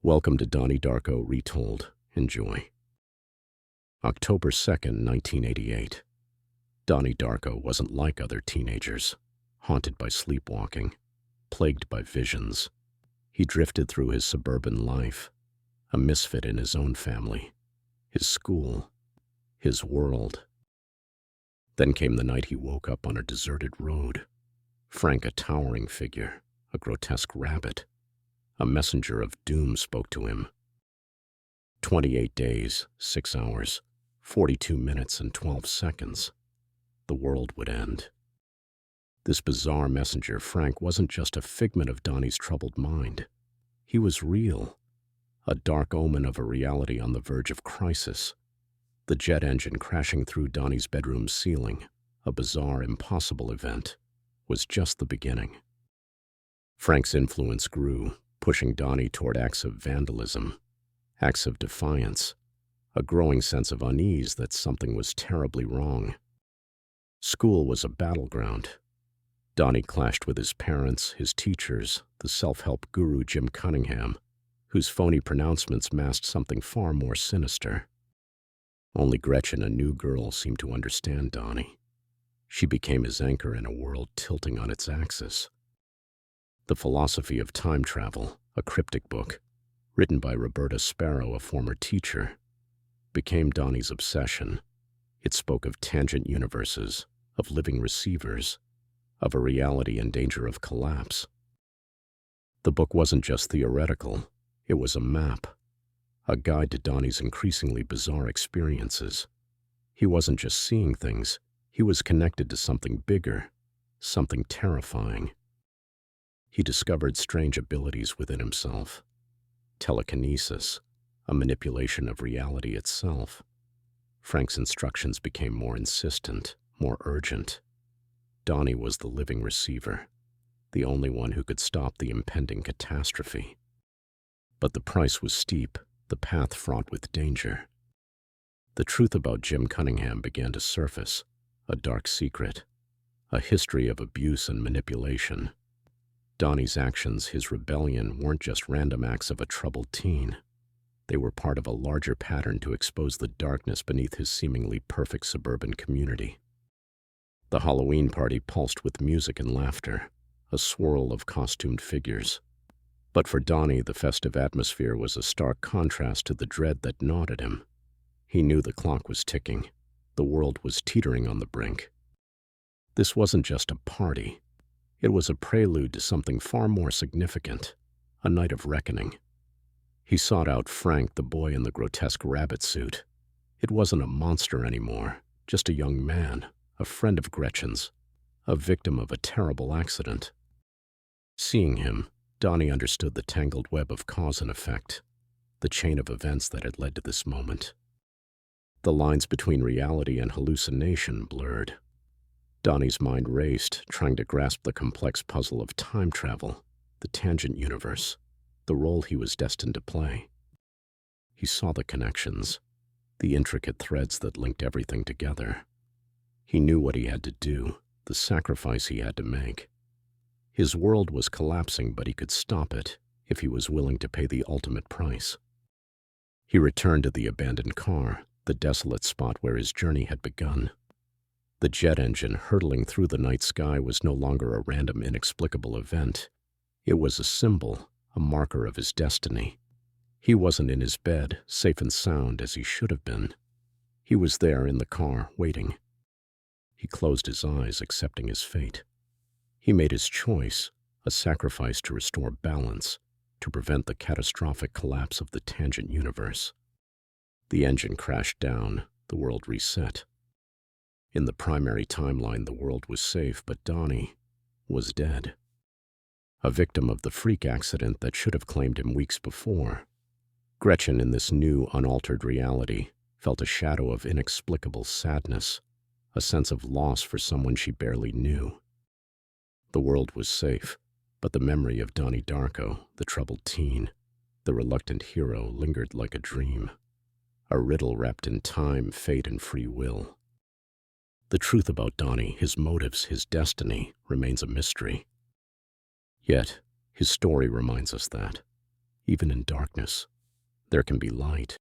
Welcome to Donnie Darko Retold. Enjoy. October 2nd, 1988. Donnie Darko wasn't like other teenagers, haunted by sleepwalking, plagued by visions. He drifted through his suburban life, a misfit in his own family, his school, his world. Then came the night he woke up on a deserted road. Frank, a towering figure, a grotesque rabbit. A messenger of doom spoke to him. 28 days, 6 hours, 42 minutes and 12 seconds. The world would end. This bizarre messenger, Frank, wasn't just a figment of Donnie's troubled mind. He was real, a dark omen of a reality on the verge of crisis. The jet engine crashing through Donnie's bedroom ceiling, a bizarre, impossible event, was just the beginning. Frank's influence grew, pushing Donnie toward acts of vandalism, acts of defiance, a growing sense of unease that something was terribly wrong. School was a battleground. Donnie clashed with his parents, his teachers, the self-help guru Jim Cunningham, whose phony pronouncements masked something far more sinister. Only Gretchen, a new girl, seemed to understand Donnie. She became his anchor in a world tilting on its axis. The Philosophy of Time Travel, a cryptic book, written by Roberta Sparrow, a former teacher, became Donnie's obsession. It spoke of tangent universes, of living receivers, of a reality in danger of collapse. The book wasn't just theoretical, it was a map, a guide to Donnie's increasingly bizarre experiences. He wasn't just seeing things, he was connected to something bigger, something terrifying. He discovered strange abilities within himself. Telekinesis, a manipulation of reality itself. Frank's instructions became more insistent, more urgent. Donnie was the living receiver, the only one who could stop the impending catastrophe. But the price was steep, the path fraught with danger. The truth about Jim Cunningham began to surface, a dark secret, a history of abuse and manipulation. Donnie's actions, his rebellion, weren't just random acts of a troubled teen. They were part of a larger pattern to expose the darkness beneath his seemingly perfect suburban community. The Halloween party pulsed with music and laughter, a swirl of costumed figures. But for Donnie, the festive atmosphere was a stark contrast to the dread that gnawed at him. He knew the clock was ticking. The world was teetering on the brink. This wasn't just a party. It was a prelude to something far more significant, a night of reckoning. He sought out Frank, the boy in the grotesque rabbit suit. It wasn't a monster anymore, just a young man, a friend of Gretchen's, a victim of a terrible accident. Seeing him, Donnie understood the tangled web of cause and effect, the chain of events that had led to this moment. The lines between reality and hallucination blurred. Donnie's mind raced, trying to grasp the complex puzzle of time travel, the tangent universe, the role he was destined to play. He saw the connections, the intricate threads that linked everything together. He knew what he had to do, the sacrifice he had to make. His world was collapsing, but he could stop it if he was willing to pay the ultimate price. He returned to the abandoned car, the desolate spot where his journey had begun. The jet engine hurtling through the night sky was no longer a random, inexplicable event. It was a symbol, a marker of his destiny. He wasn't in his bed, safe and sound as he should have been. He was there in the car, waiting. He closed his eyes, accepting his fate. He made his choice, a sacrifice to restore balance, to prevent the catastrophic collapse of the tangent universe. The engine crashed down, the world reset. In the primary timeline, the world was safe, but Donnie was dead. A victim of the freak accident that should have claimed him weeks before. Gretchen, in this new, unaltered reality, felt a shadow of inexplicable sadness, a sense of loss for someone she barely knew. The world was safe, but the memory of Donnie Darko, the troubled teen, the reluctant hero, lingered like a dream, a riddle wrapped in time, fate, and free will. The truth about Donnie, his motives, his destiny, remains a mystery. Yet, his story reminds us that, Even in darkness, there can be light.